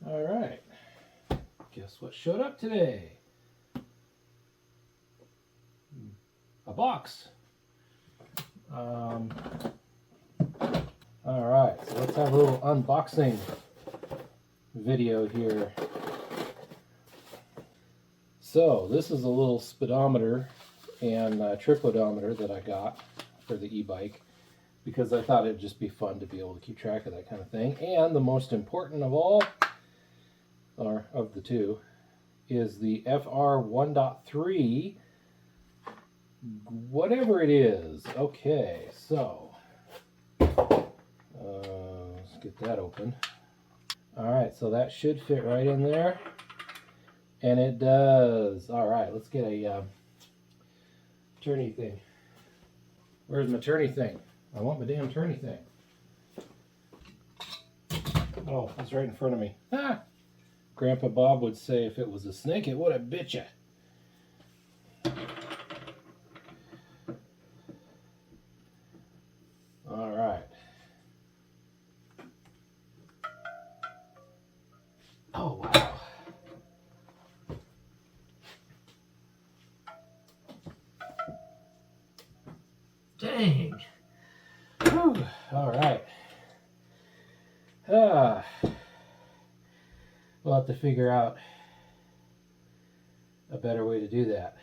All right. Guess what showed up today? A box. All right, so let's have a little unboxing video here. So this is a little speedometer and tripodometer that I got for the e-bike because I thought it'd just be fun to be able to keep track of that kind of thing. And the most important of all, or of the two, is the FR 1.3, whatever it is. Okay, so let's get that open. All right, so that should fit right in there. And it does. All right, let's get a turny thing. Where's my turny thing? I want my damn turny thing. Oh, it's right in front of me. Ah! Grandpa Bob would say if it was a snake, it would have bit you. All right. Oh, wow. Dang. Whew. All right. We'll have to figure out a better way to do that.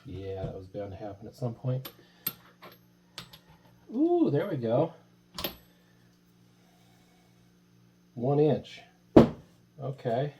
Yeah, that was bound to happen at some point. Ooh, there we go. 1 inch. Okay.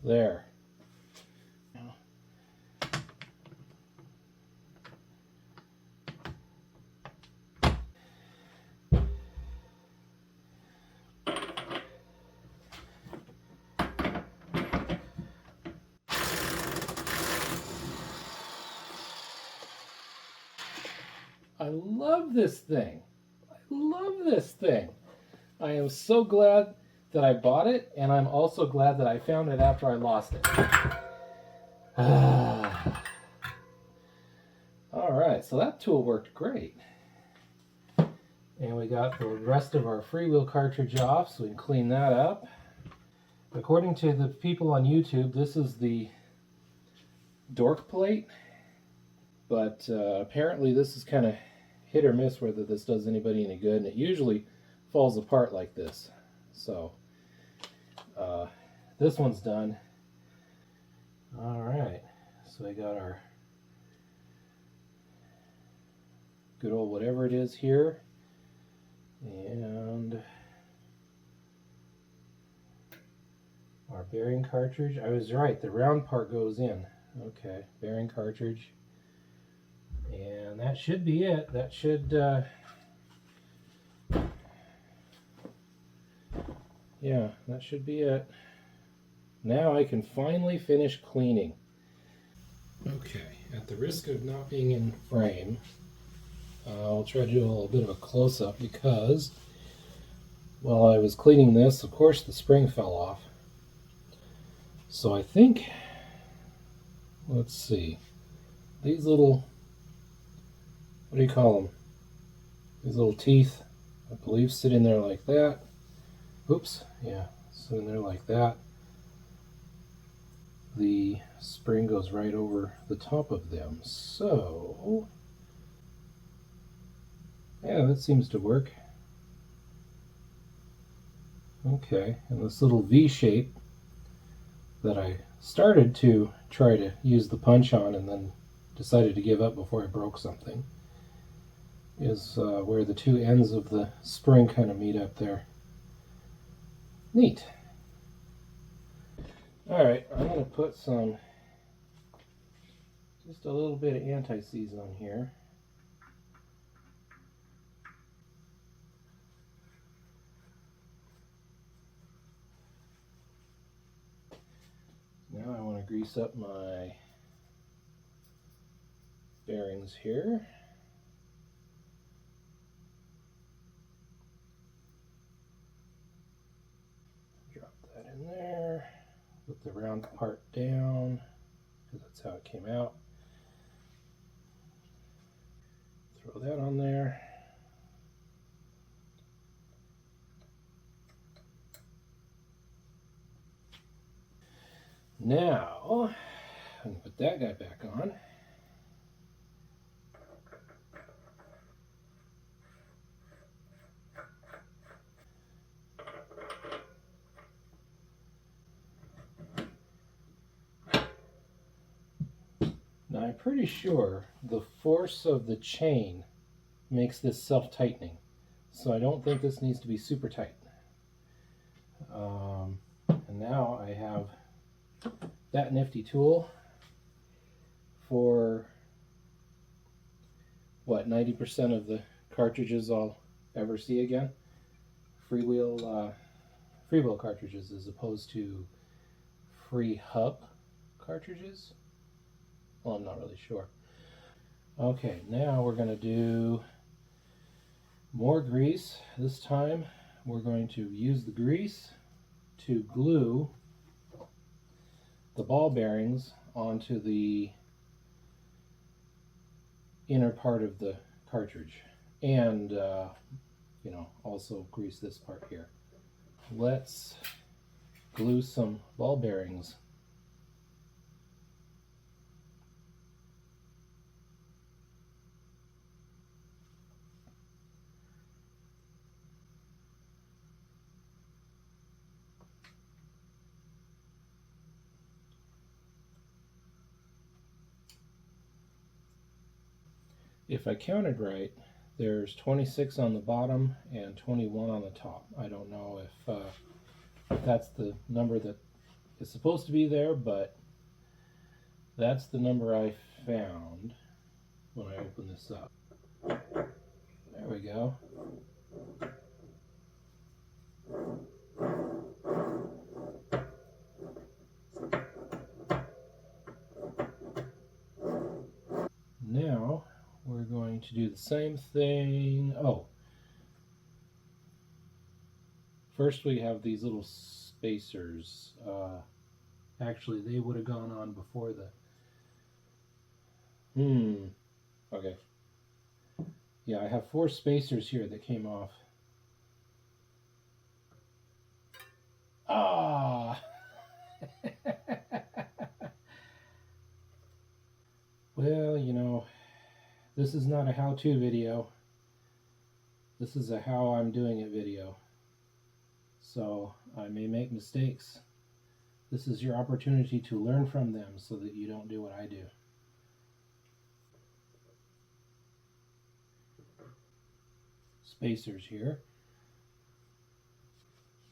There. I love this thing. I love this thing. I am so glad that I bought it, and I'm also glad that I found it after I lost it. All right, so that tool worked great. And we got the rest of our freewheel cartridge off, so we can clean that up. According to the people on YouTube, this is the dork plate, but apparently this is kind of hit or miss whether this does anybody any good, and it usually falls apart like this. So this one's done. All right, so I got our good old whatever it is here, and our bearing cartridge. I was right, the round part goes in. Okay, bearing cartridge. And that should be it. That should, yeah, that should be it. Now I can finally finish cleaning. Okay, at the risk of not being in frame, I'll try to do a little bit of a close-up because while I was cleaning this, of course, the spring fell off. So I think, let's see, these little, what do you call them? These little teeth, I believe, sit in there like that. Oops, yeah, sit in there like that. The spring goes right over the top of them. So, yeah, that seems to work. Okay, and this little V shape that I started to try to use the punch on and then decided to give up before I broke something is where the two ends of the spring kind of meet up there. Neat. Alright, I'm going to put just a little bit of anti-seize on here. Now I want to grease up my bearings here. Drop that in there. Put the round part down because that's how it came out. Throw that on there. Now, I'm going to put that guy back on. Now I'm pretty sure the force of the chain makes this self-tightening, so I don't think this needs to be super tight. And now I have that nifty tool for what, 90% of the cartridges I'll ever see again. Freewheel cartridges as opposed to free hub cartridges. Well, I'm not really sure. Okay, now we're going to do more grease. This time we're going to use the grease to glue the ball bearings onto the inner part of the cartridge, and you know, also grease this part here. Let's glue some ball bearings. If I counted right, there's 26 on the bottom and 21 on the top. I don't know if that's the number that is supposed to be there, but that's the number I found when I opened this up. There we go. Now we're going to do the same thing. Oh, first we have these little spacers. Actually, they would have gone on before the... Okay. Yeah, I have 4 spacers here that came off. Ah! Well, you know, this is not a how-to video. This is a how I'm doing it video. So I may make mistakes. This is your opportunity to learn from them so that you don't do what I do. Spacers here.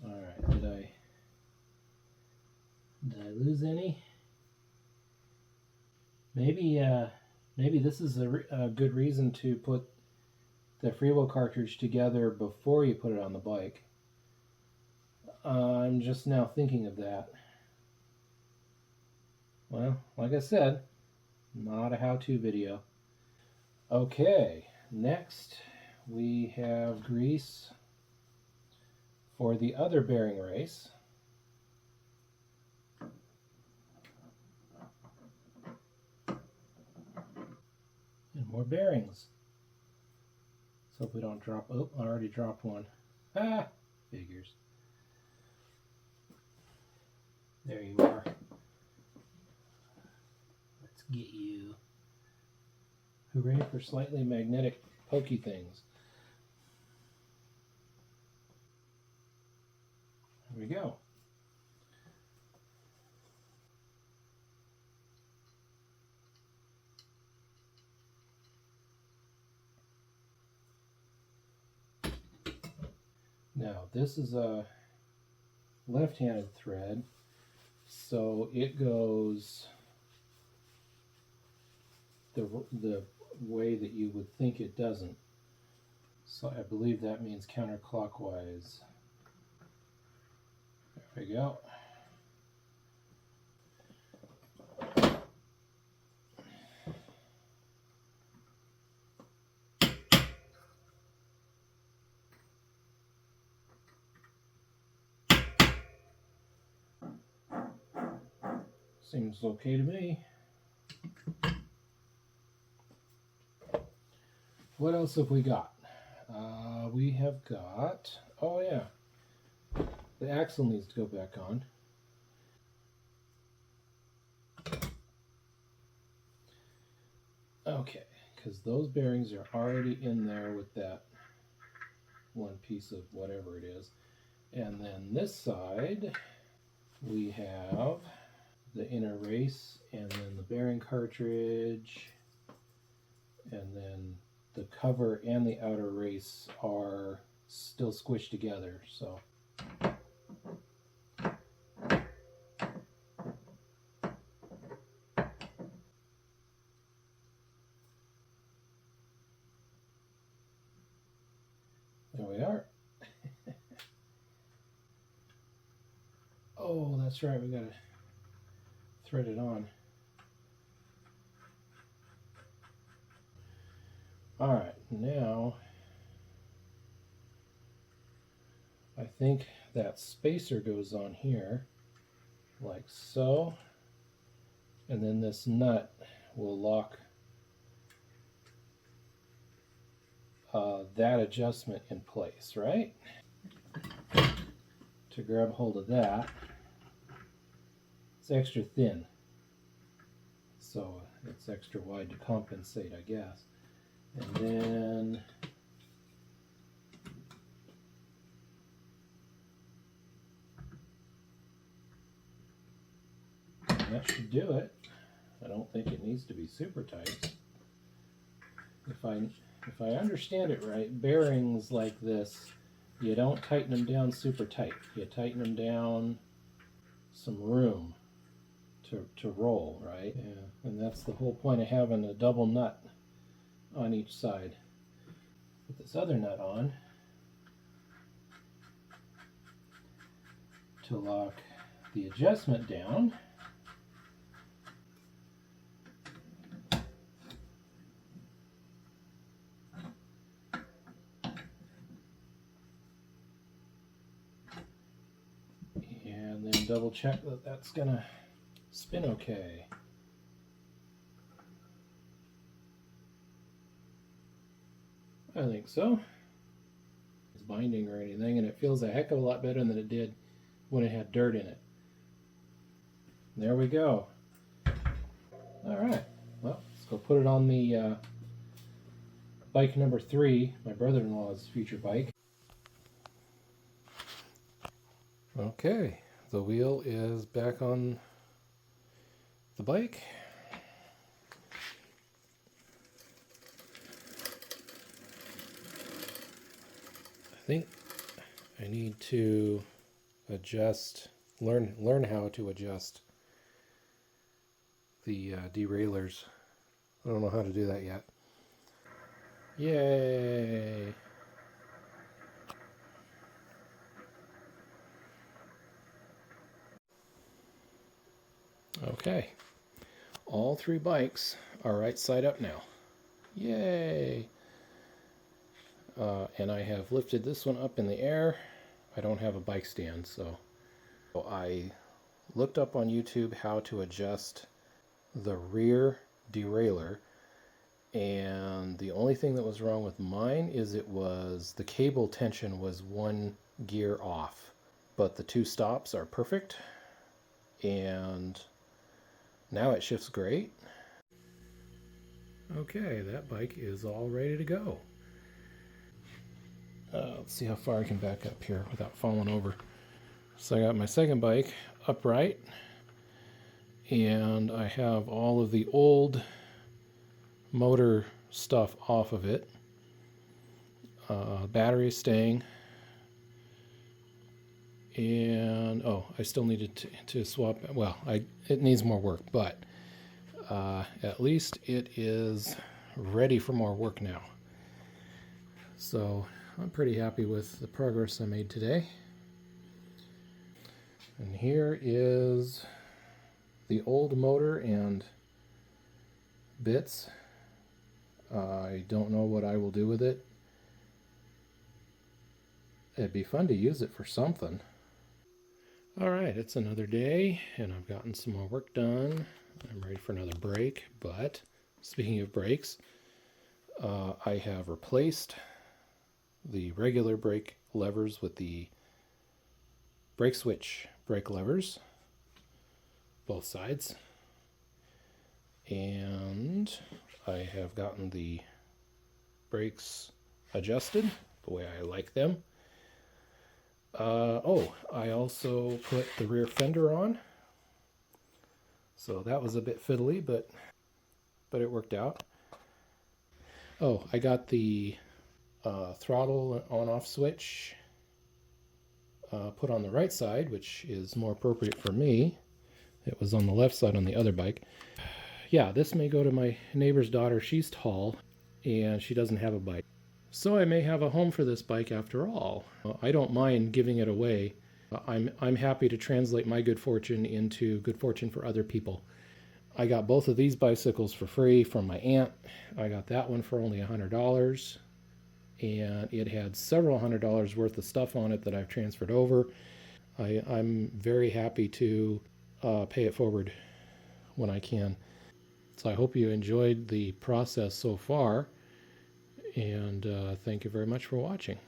Alright, did I lose any? Maybe this is a good reason to put the freewheel cartridge together before you put it on the bike. I'm just now thinking of that. Well, like I said, not a how-to video. Okay, next we have grease for the other bearing race. And more bearings. So if we don't drop... Oh, I already dropped one. Ah, figures. There you are. Let's get you. Hooray for slightly magnetic pokey things. There we go. Now this is a left-handed thread, so it goes the way that you would think it doesn't. So I believe that means counterclockwise. There we go. Seems okay to me. what else have we got? We have got, oh yeah, the axle needs to go back on. Okay, because those bearings are already in there with that one piece of whatever it is. And then this side, we have the inner race, and then the bearing cartridge, and then the cover and the outer race are still squished together. So there we are. Oh, that's right, we gotta thread it on. All right, now I think that spacer goes on here like so, and then this nut will lock that adjustment in place, right? To grab hold of that, it's extra thin, so it's extra wide to compensate, I guess. And then that should do it. I don't think it needs to be super tight. If I understand it right, bearings like this, you don't tighten them down super tight. You tighten them down some room to roll, right? Yeah, and that's the whole point of having a double nut on each side. Put this other nut on to lock the adjustment down. And then double check that that's gonna spin okay. I think so. It's binding or anything, and it feels a heck of a lot better than it did when it had dirt in it. There we go. All right, well, let's go put it on the bike number 3, my brother-in-law's future bike. Okay, the wheel is back on the bike. I think I need to adjust, learn how to adjust the derailleurs. I don't know how to do that yet. Yay! Okay, all 3 bikes are right side up now. Yay! And I have lifted this one up in the air. I don't have a bike stand, so I looked up on YouTube how to adjust the rear derailleur, and the only thing that was wrong with mine is it was the cable tension was 1 gear off, but the 2 stops are perfect, and now it shifts great. Okay, that bike is all ready to go. Let's see how far I can back up here without falling over. So I got my second bike upright, and I have all of the old motor stuff off of it. Battery is staying, and I still needed to swap. Well, it needs more work, but at least it is ready for more work now. So I'm pretty happy with the progress I made today. And here is the old motor and bits. I don't know what I will do with it. It'd be fun to use it for something. Alright, it's another day, and I've gotten some more work done. I'm ready for another break, but speaking of breaks, I have replaced the regular brake levers with the brake switch brake levers, both sides. And I have gotten the brakes adjusted the way I like them. I also put the rear fender on. So that was a bit fiddly, but it worked out. Oh, I got the throttle on-off switch put on the right side, which is more appropriate for me. It was on the left side on the other bike. Yeah, this may go to my neighbor's daughter. She's tall, and she doesn't have a bike. So I may have a home for this bike after all. I don't mind giving it away. I'm happy to translate my good fortune into good fortune for other people. I got both of these bicycles for free from my aunt. I got that one for only $100, and it had several $100s worth of stuff on it that I've transferred over. I'm very happy to pay it forward when I can. So I hope you enjoyed the process so far, and thank you very much for watching.